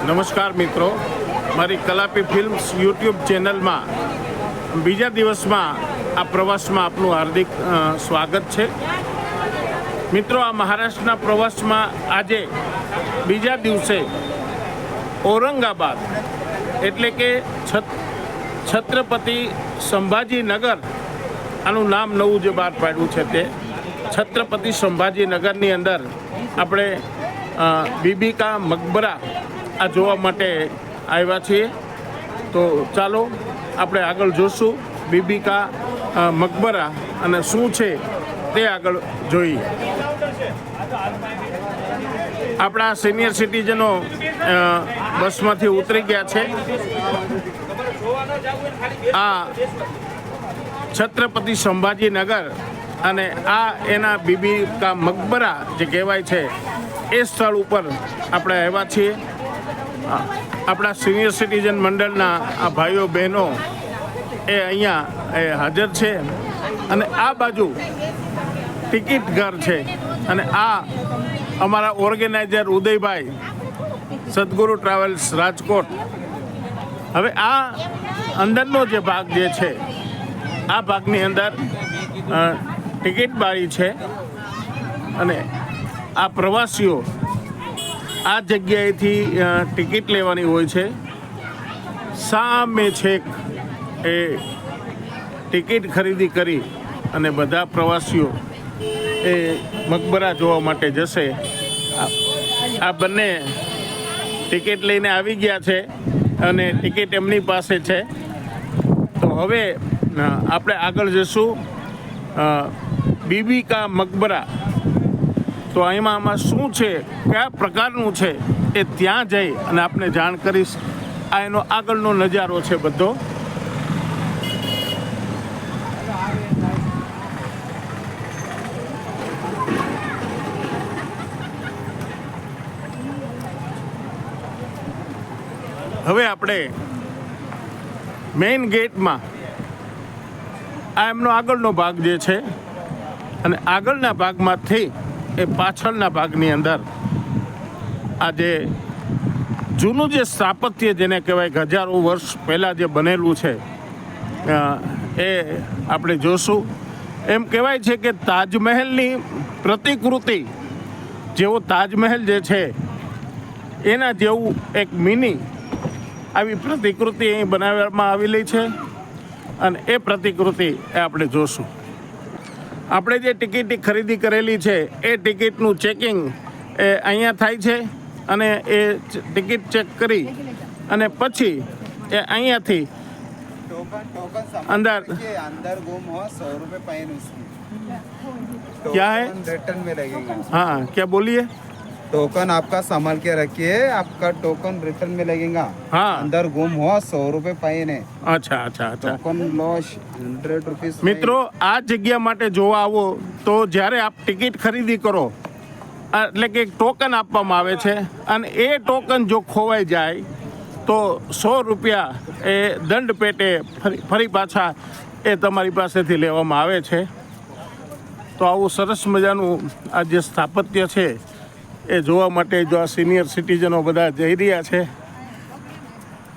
નમસ્કાર મિત્રો, મારી કલાપી ફિલ્મ્સ યુટ્યુબ ચેનલમાં બીજા દિવસમાં આ પ્રવાસમાં આપનું હાર્દિક સ્વાગત છે. મિત્રો, આ મહારાષ્ટ્રના પ્રવાસમાં આજે બીજા દિવસે ઔરંગાબાદ એટલે કે છત્રપતિ સંભાજીનગર, આનું નામ નવું જે બહાર પાડ્યું છે તે છત્રપતિ સંભાજીનગરની અંદર આપણે બીબી કા મકબરા આ જોવા માટે આવ્યા છીએ. તો ચાલો આપણે આગળ જોશું બીબી કા મકબરા અને શું છે તે આગળ જોઈએ. આપણા સિનિયર સિટીઝનો બસમાંથી ઉતરી ગયા છે. આ છત્રપતિ સંભાજીનગર અને આ એના બીબી કા મકબરા જે કહેવાય છે એ સ્થળ ઉપર આપણે આવ્યા છીએ. આપણા સિનિયર સિટીઝન મંડળના આ ભાઈઓ બહેનો એ અહીંયા હાજર છે અને આ બાજુ ટિકિટ ઘર છે અને આ અમારા ઓર્ગેનાઇઝર ઉદયભાઈ, સદગુરુ ટ્રાવેલ્સ રાજકોટ. હવે આ અંદરનો જે ભાગ જે છે આ ભાગની અંદર ટિકિટ બારી છે અને આ પ્રવાસીઓ આ જગ્યાએથી ટિકિટ લેવાની હોય છે. સામે છેક એ ટિકિટ ખરીદી કરી અને બધા પ્રવાસીઓ એ મકબરા જોવા માટે જશે. આ બંને ટિકિટ લઈને આવી ગયા છે અને ટિકિટ એમની પાસે છે. તો હવે આપણે આગળ જઈશું બીબી કા મકબરા. તો આમાં શું છે, કયા પ્રકારનું છે એ ત્યાં જઈ અને આપને જાણ કરીશ. આ એનો આગળનો નજારો છે બધો. હવે આપણે મેઇન ગેટમાં આ એમનો આગળનો ભાગ જે છે અને આગળના ભાગમાંથી એ પાછળના ભાગની અંદર આ જે જૂનું જે સ્થાપત્ય જેને કહેવાય હજારો વર્ષ પહેલાં જે બનેલું છે એ આપણે જોશું. એમ કહેવાય છે કે તાજમહેલની પ્રતિકૃતિ જેવો તાજમહેલ જે છે એના જેવું એક મિની આવી પ્રતિકૃતિ અહીં બનાવવામાં આવેલી છે અને એ પ્રતિકૃતિ એ આપણે જોશું. આપણે જે ટિકિટ ખરીદી કરેલી છે એ ટિકિટનું ચેકિંગ એ અહીંયા થાય છે અને એ ટિકિટ ચેક કરી અને પછી એ અહીંયાથી अंदर गुम हो 100 रुपए फाइन उसकी. क्या है? रिटर्न में लगेगा. हाँ, क्या बोलिए? टोकन आपका संभाल के रखिए, आपका टोकन रिटर्न में लगेगा. हाँ, अंदर गुम हो 100 रुपए फाइन है. અચ્છા અચ્છા અચ્છા. Token loss 100 rupees. મિત્રો, આ જગ્યા માટે જોવા આવો તો જ્યારે આપ ટિકિટ ખરીદી કરો એટલે કે એક ટોકન આપવામાં આવે છે અને એ ટોકન જો ખોવાઈ જાય તો 100 રૂપિયા એ દંડ પેટે ફરી પાછા એ તમારી પાસેથી લેવામાં આવે છે. તો આવું સરસ મજાનું આ જે સ્થાપત્ય છે એ જોવા માટે જો આ સિનિયર સિટીઝનો બધા જઈ રહ્યા છે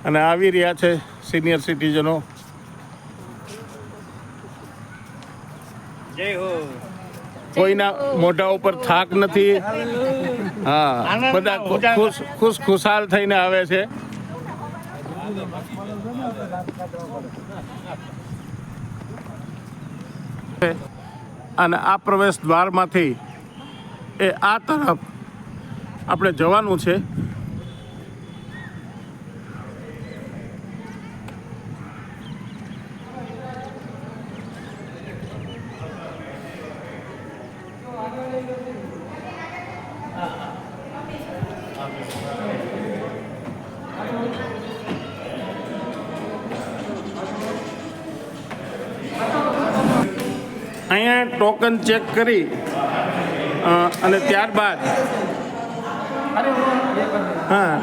અને આવી રહ્યા છે સિનિયર સિટીઝનો. કોઈના મોઢા ઉપર થાક નથી. હા, બધા ખુશાલ થઈને આવે છે. અને આ પ્રવેશ દ્વારમાંથી એ આ તરફ આપણે જવાનું છે. અહીંયા ટોકન ચેક કરી અને ત્યારબાદ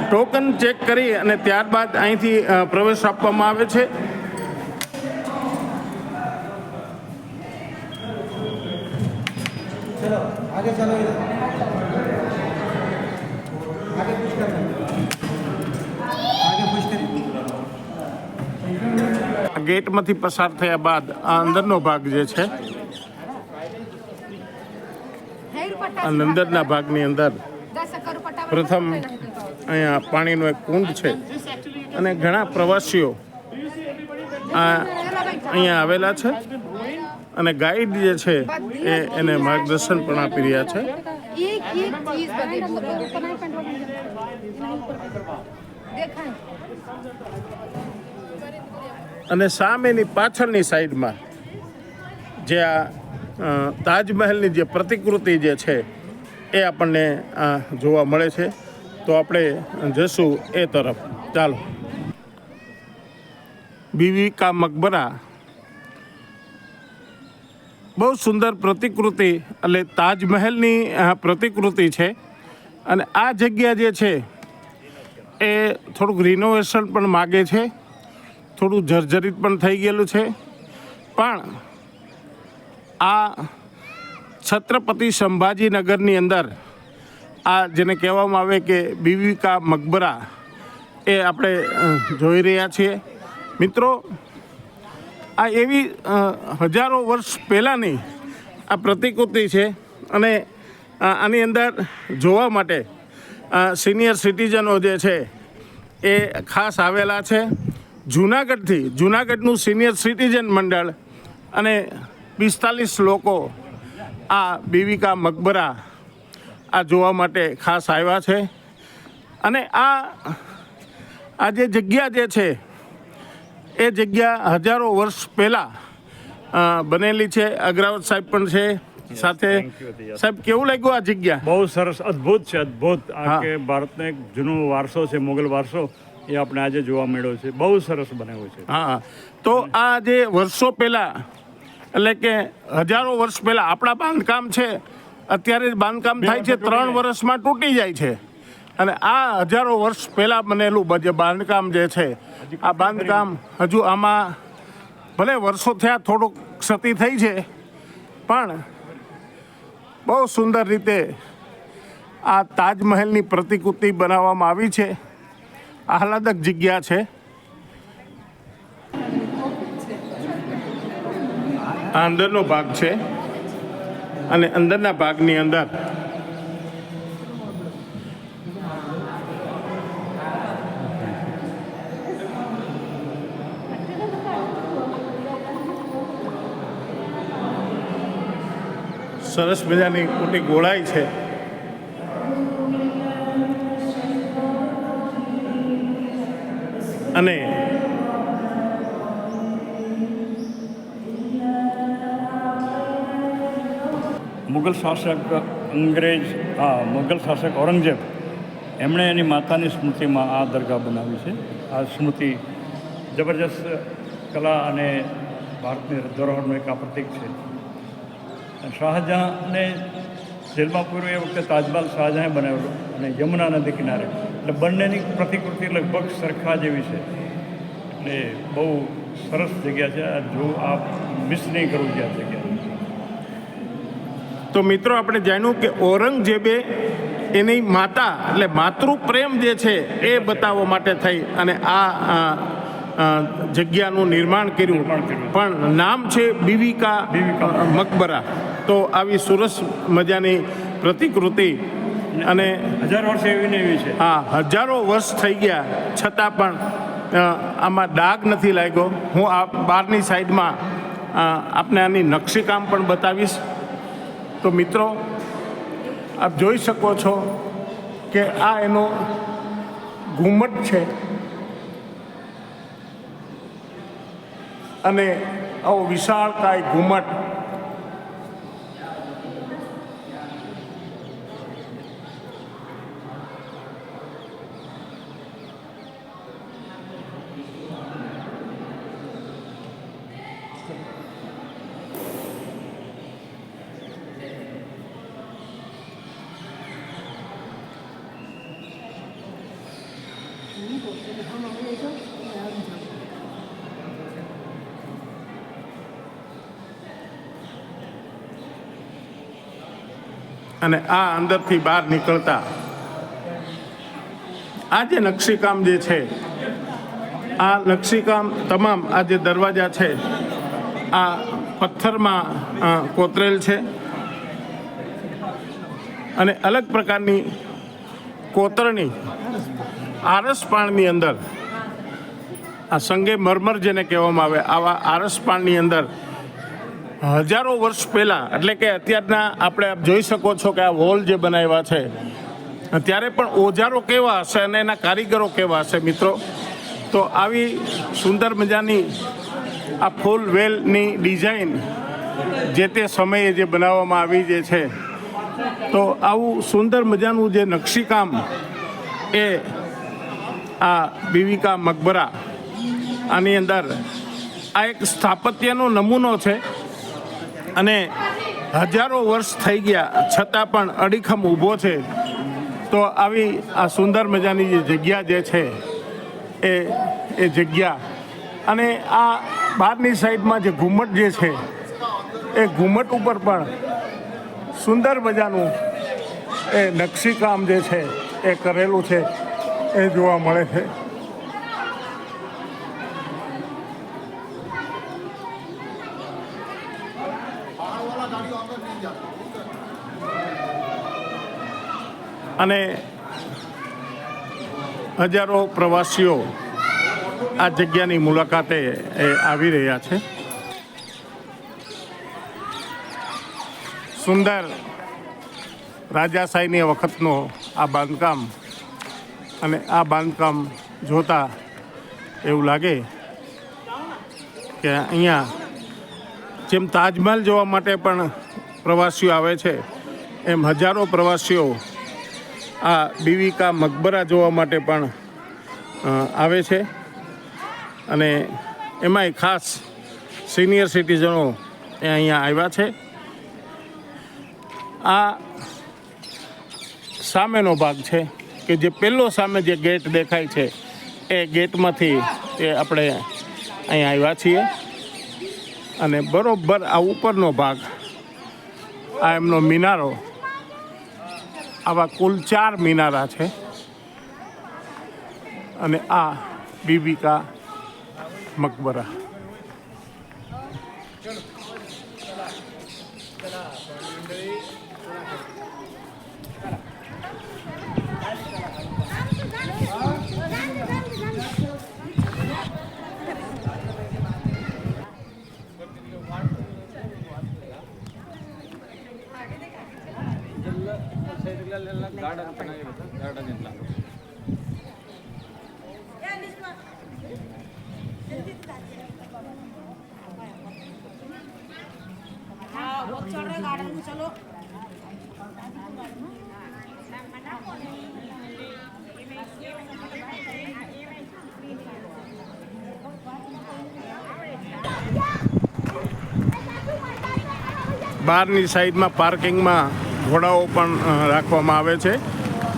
ટોકન ચેક કરી અને ત્યારબાદ અહીંથી પ્રવેશ આપવામાં આવે છે. ગેટમાંથી પસાર થયા બાદ આ અંદરનો ભાગ જે છે આ અંદરના ભાગની અંદર પ્રથમ અહીંયા પાણીનો એક કુંડ છે અને ઘણા પ્રવાસીઓ આ અહીંયા આવેલા છે અને ગાઈડ જે છે એને માર્ગદર્શન પણ આપી રહ્યા છે. અને સામેની પાછળની સાઈડમાં જે આ તાજમહેલની જે પ્રતિકૃતિ જે છે એ આપણને જોવા મળે છે. તો આપણે જશું એ તરફ. ચાલો. બીવી કા મકબરા બહુ સુંદર પ્રતિકૃતિ એટલે તાજમહેલની પ્રતિકૃતિ છે. અને આ જગ્યા જે છે એ થોડુંક રિનોવેશન પણ માગે છે, થોડું જર્જરિત પણ થઈ ગયેલું છે. પણ આ છત્રપતિ સંભાજીનગરની અંદર આ જેને કહેવામાં આવે કે બીવી કા મકબરા એ આપણે જોઈ રહ્યા છીએ. મિત્રો, આ એવી હજારો વર્ષ પહેલાંની આ પ્રતિકૃતિ છે અને આની અંદર જોવા માટે સિનિયર સિટીઝનો જે છે એ ખાસ આવેલા છે. જૂનાગઢનું સિનિયર સિટીઝન મંડળ અને 45 લોકો આ બીવી કા મકબરા આ જોવા માટે ખાસ આવ્યા છે. અને આ જે જગ્યા જે છે એ જગ્યા હજારો વર્ષ પહેલાં બનેલી છે. અગ્રવાલ સાહેબ પણ છે સાથે. સાહેબ, કેવું લાગ્યું આ જગ્યા? બહુ સરસ, અદ્ભુત છે, અદ્ભુત. આ કે ભારતનો એક જૂનો વારસો છે, મુગલ વારસો, એ આપણે આજે જોવા મળ્યો છે. બહુ સરસ બનાવ્યો છે. હા, તો આ જે વર્ષો પહેલાં એટલે કે હજારો વર્ષ પહેલાં આપણા બાંધકામ છે, અત્યારે બાંધકામ થાય છે 3 વર્ષમાં તૂટી જાય છે. અને આ હજારો વર્ષ પહેલાં બનેલું બાંધકામ જે છે, આ બાંધકામ હજુ આમાં ભલે વર્ષો થયા, થોડુંક ક્ષતિ થઈ છે, પણ બહુ સુંદર રીતે આ તાજમહેલની પ્રતિકૃતિ બનાવવામાં આવી છે. આહલાદક જગ્યા છે. આ અંદરનો ભાગ છે અને અંદરના ભાગની અંદર સરસ મજાની મોટી ગોળાઈ છે. અને મુગલ શાસક મુગલ શાસક ઔરંગઝેબ એમણે એની માતાની સ્મૃતિમાં આ દરગાહ બનાવી છે. આ સ્મૃતિ જબરજસ્ત કલા અને ભારતની ધરોહરનું એક આ પ્રતીક છે. શાહજહાંને જેલમાં પૂર્વ એ વખતે તાજમહેલ શાહજહાંએ બનાવેલો અને યમુના નદી કિનારે, એટલે બંનેની પ્રતિકૃતિ લગભગ સરખા જેવી છે. એટલે બહુ સરસ જગ્યા છે. જો આપ મિસ નહીં કરવું છે આ જગ્યા. તો મિત્રો, આપણે જાણ્યું કે ઔરંગઝેબે એની માતા એટલે માતૃ પ્રેમ જે છે એ બતાવવા માટે થઈ અને આ જગ્યાનું નિર્માણ કર્યું. પણ નામ છે બીવી કા મકબરા. તો આવી સરસ મજાની પ્રતિકૃતિ અને 1000 વર્ષ એવી ને એવી છે. હા, હજારો વર્ષ થઈ ગયા છતાં પણ આમાં ડાઘ નથી લાગ્યો. હું આ બહારની સાઈડમાં આપને આની નકશીકામ પણ બતાવીશ. તો મિત્રો, આપ જોઈ શકો છો કે આ એનો ઘુમ્મટ છે અને આવો વિશાળકાય ઘુમ્મટ. અને આ અંદરથી બહાર નીકળતા આ જે નકશીકામ જે છે આ નકશીકામ તમામ આ જે દરવાજા છે આ પથ્થરમાં કોતરેલ છે અને અલગ પ્રકારની કોતરણી આરસપાણની અંદર આ સંગે મરમર જેને કહેવામાં આવે આવા આરસપાણની અંદર હજારો વર્ષ પહેલાં એટલે કે અત્યારના આપણે આપ જોઈ શકો છો કે આ વોલ જે બનાવ્યા છે ત્યારે પણ ઓજારો કેવા હશે અને એના કારીગરો કેવા હશે મિત્રો. તો આવી સુંદર મજાની આ ફૂલ વેલની ડિઝાઇન જે તે સમયે જે બનાવવામાં આવી જે છે તો આવું સુંદર મજાનું જે નકશીકામ એ આ બીવી કા મકબરા આની અંદર આ એક સ્થાપત્યનો નમૂનો છે અને હજારો વર્ષ થઈ ગયા છતાં પણ અડીખમ ઊભો છે. તો આવી આ સુંદર મજાની જે જગ્યા જે છે એ જગ્યા અને આ બહારની સાઈડમાં જે ઘુમ્મટ જે છે એ ઘુમ્મટ ઉપર પણ સુંદર મજાનું એ નકશીકામ જે છે એ કરેલું છે એ જોવા મળે છે. અને હજારો પ્રવાસીઓ આ જગ્યાની મુલાકાતે આવી રહ્યા છે. સુંદર રાજાશાહીની વખતનો આ બાંધકામ અને આ બાંધકામ જોતા એવું લાગે કે અહીંયા જેમ તાજમહેલ જોવા માટે પણ પ્રવાસીઓ આવે છે એમ હજારો પ્રવાસીઓ આ બીવી કા મકબરા જોવા માટે પણ આવે છે. અને એમાંય ખાસ સિનિયર સિટીઝનો એ અહીંયા આવ્યા છે. આ સામેનો ભાગ છે કે જે પહેલો સામે જે ગેટ દેખાય છે એ ગેટમાંથી એ આપણે અહીંયા આવ્યા છીએ. અને બરોબર આ ઉપરનો ભાગ આ એમનો મિનારો આવા કુલ 4 મિનારા છે અને આ બીબી કા મકબરા. બહારની સાઈડમાં પાર્કિંગમાં ઘોડાઓ પણ રાખવામાં આવે છે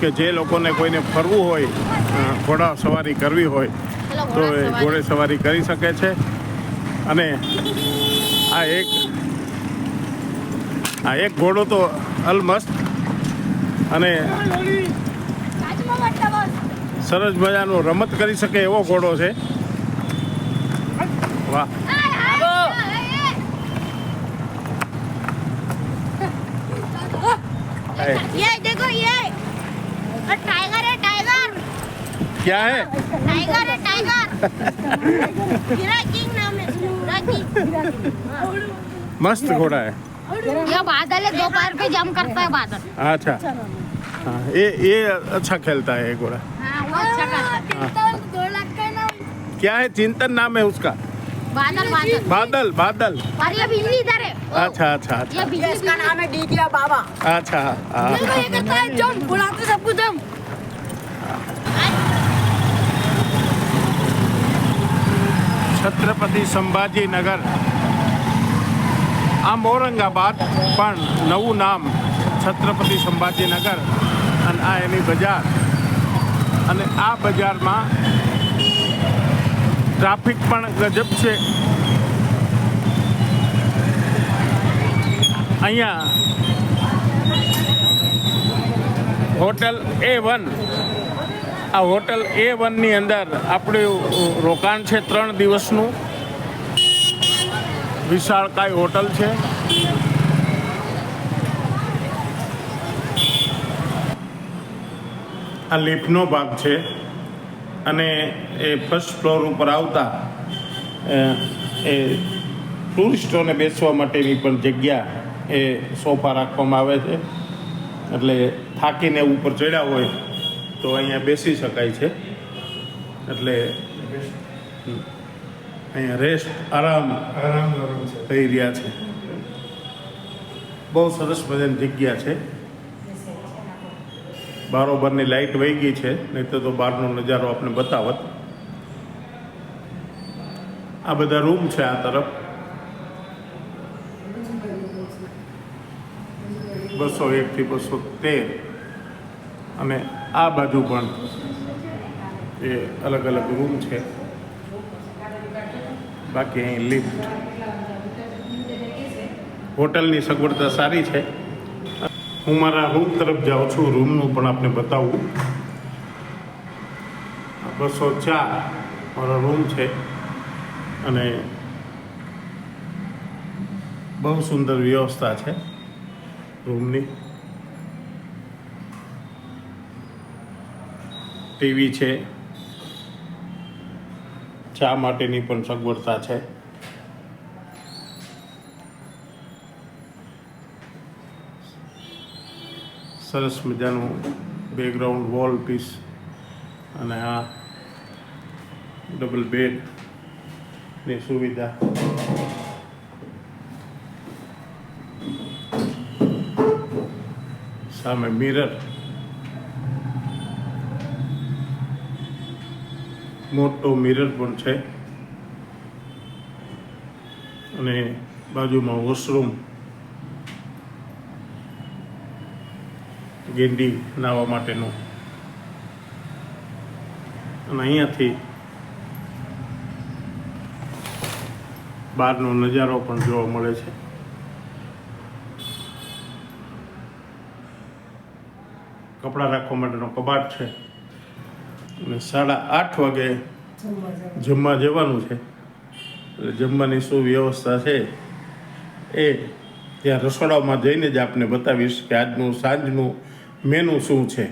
કે જે લોકોને કોઈને ફરવું હોય ઘોડા સવારી કરવી હોય તો એ ઘોડે સવારી કરી શકે છે. અને આ એક ઘોડો તો અલમસ્ત અને સરસ મજાનો રમત કરી શકે એવો ઘોડો છે. વાહ. ये देखो ये टाइगर है टाइगर. क्या है? टाइगर है टाइगर. हीरा किंग नाम है हीरा किंग. मस्त घोड़ा है. ये बादल है 2 पैर पे जंप करता है बादल. अच्छा हाँ ये अच्छा खेलता है ये घोड़ा. हाँ वो अच्छा करता है. 2 लाख का नाम क्या है? चिंतन नाम है उसका. बादल बादल बादल बादल. और ये बिजली इधर है. अच्छा अच्छा अच्छा. ये बिजली इसका नाम है डीडिया बाबा. अच्छा हाँ. ये करता है जंप बुलाते सबको जंप. છત્રપતિ સંભાજીનગર આમ ઔરંગાબાદ પણ નવું નામ છત્રપતિ સંભાજીનગર અને આ એની બજાર. અને આ બજારમાં ટ્રાફિક પણ ગજબ છે. અહીંયા હોટલ A1 આ હોટલ A1ની અંદર આપણું રોકાણ છે 3 દિવસનું. વિશાળકાય હોટલ છે. આ લિફ્ટનો ભાગ છે અને એ ફર્સ્ટ ફ્લોર ઉપર આવતા એ ટુરિસ્ટોને બેસવા માટેની પણ જગ્યા એ સોફા રાખવામાં આવે છે, એટલે થાકીને ઉપર ચડ્યા હોય તો અહીંયા બેસી શકાય છે. એટલે અહીંયા રેસ્ટ આરામ થઈ રહ્યા છે. બહુ સરસ મજાની જગ્યા છે. બારોબારની લાઇટ વહી ગઈ છે, નહીં તો બહારનો નજારો આપણે બતાવત. આ બધા રૂમ છે આ તરફ. 201 થી 213 અને આ બાજુ પણ એ અલગ અલગ રૂમ છે. બાકી અહીં લિફ્ટ. હોટલની સગવડતા સારી છે. હું મારા રૂમ તરફ જાઉં છું. રૂમનું પણ આપને બતાવું. 204 મારો રૂમ છે અને બહુ સુંદર વ્યવસ્થા છે રૂમની. ટીવી છે, ચા માટેની પણ સગવડતા છે. સરસ મજાનું બેકગ્રાઉન્ડ વોલ પીસ અને આ ડબલ બેડની સુવિધા. સામે મિરર, મોટો મિરર પણ છે અને બાજુમાં વોશરૂમ, ગેંડી નાહવા માટેનું. અને અહીંયાથી બહારનો નજારો પણ જોવા મળે છે. કપડાં રાખવા માટેનો કબાટ છે અને 8:30 વાગે જમવા જવાનું છે. એટલે જમવાની શું વ્યવસ્થા છે એ ત્યાં રસોડામાં જઈને જ આપને બતાવીશ કે આજનું સાંજનું મેનુ શું છે.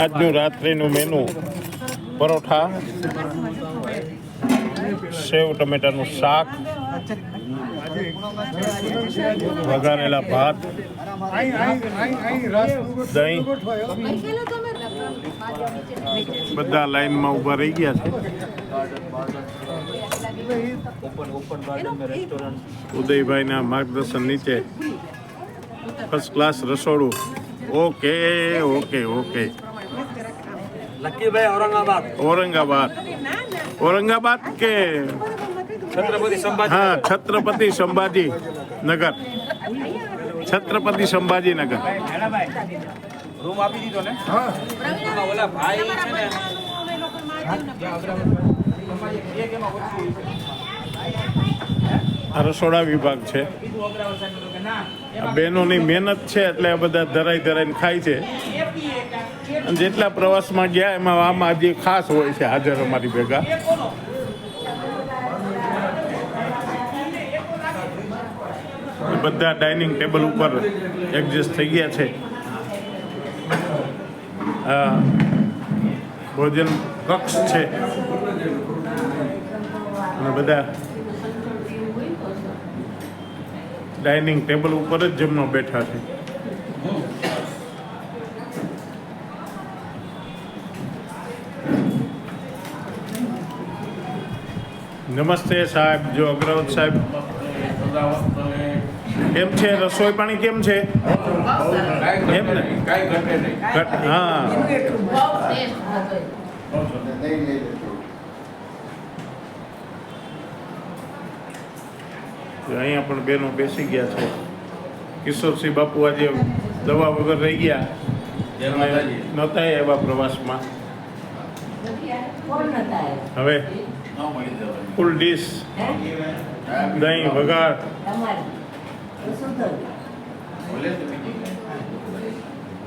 આજનું રાત્રિનું મેનુ પરોઠા, સેવ ટમેટાનું શાક, વઘારેલા ભાત, દહીં. બધા લાઈનમાં ઊભા રહી ગયા છે. ઉદયભાઈના માર્ગદર્શન નીચે ફર્સ્ટ ક્લાસ રસોડું. Okay okay okay. લક્કીભાઈ ઔરંગાબાદ કે છત્રપતિ સંભાજી. હા, છત્રપતિ સંભાજી નગર. છત્રપતિ સંભાજી નગર. રૂમ આપી દીધો ને? હા. ઓલા ભાઈ છે ને આ રસોડા વિભાગ છે. આ બહેનોની મહેનત છે એટલે આ બધા ધરાઈને ખાય છે. અને જેટલા પ્રવાસમાં ગયા એમાં આમાં જે ખાસ હોય છે હાજર અમારી ભેગા. બધા ડાઇનિંગ ટેબલ ઉપર એડજસ્ટ થઈ ગયા છે. ભોજન કક્ષ છે અને બધા ડાઇનિંગ ટેબલ ઉપર જ જમવા બેઠા છે. નમસ્તે સાહેબ. જો અગ્રવત સાહેબ કેમ છે? રસોઈ પાણી કેમ છે? એમ ને? હા. અહીંયા પણ બહેનો બેસી ગયા છે. કિશોરસિંહ બાપુ આજે દવા વગર રહી ગયા, નહોતા એવા પ્રવાસમાં. હવે ફૂલ ડીશ, દહીં, વઘાર,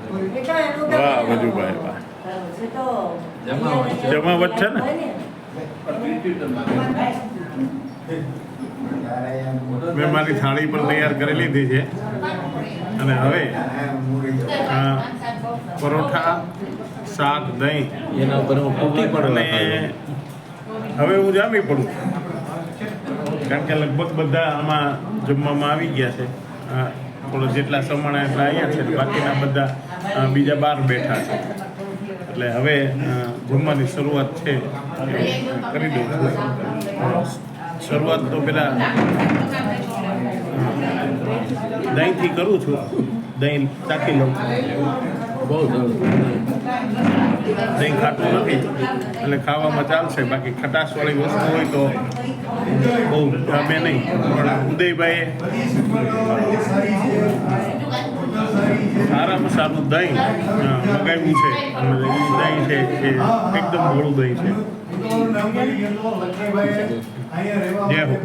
વાહ વજુભાઈ વાહ જમાવટ છે ને મેં મારી થાળી પણ તૈયાર કરી લીધી છે અને હવે પરોઠા શાક દહીં એના ઉપર હું તૂટી અને પડવા હવે હું જામી પડું કારણ કે લગભગ બધા આમાં જમવામાં આવી ગયા છે થોડો જેટલા સમણા એટલા અહીંયા છે બાકીના બધા બીજા બહાર બેઠા છે એટલે હવે જમવાની શરૂઆત છે એ કરી દઉં છું શરૂઆત તો પેલા દહીંથી કરું છું દહીં ચાખી લઉં બહુ સરસ દહીં ખાટું નથી એટલે ખાવામાં ચાલશે બાકી ખટાશવાળી વસ્તુ હોય તો બહુ ગમે નહીં પણ ઉદયભાઈએ સારામાં સારું દહીં મગાવ્યું છે અને એ દહીં છે એ એકદમ મોડું દહીં છે જય હો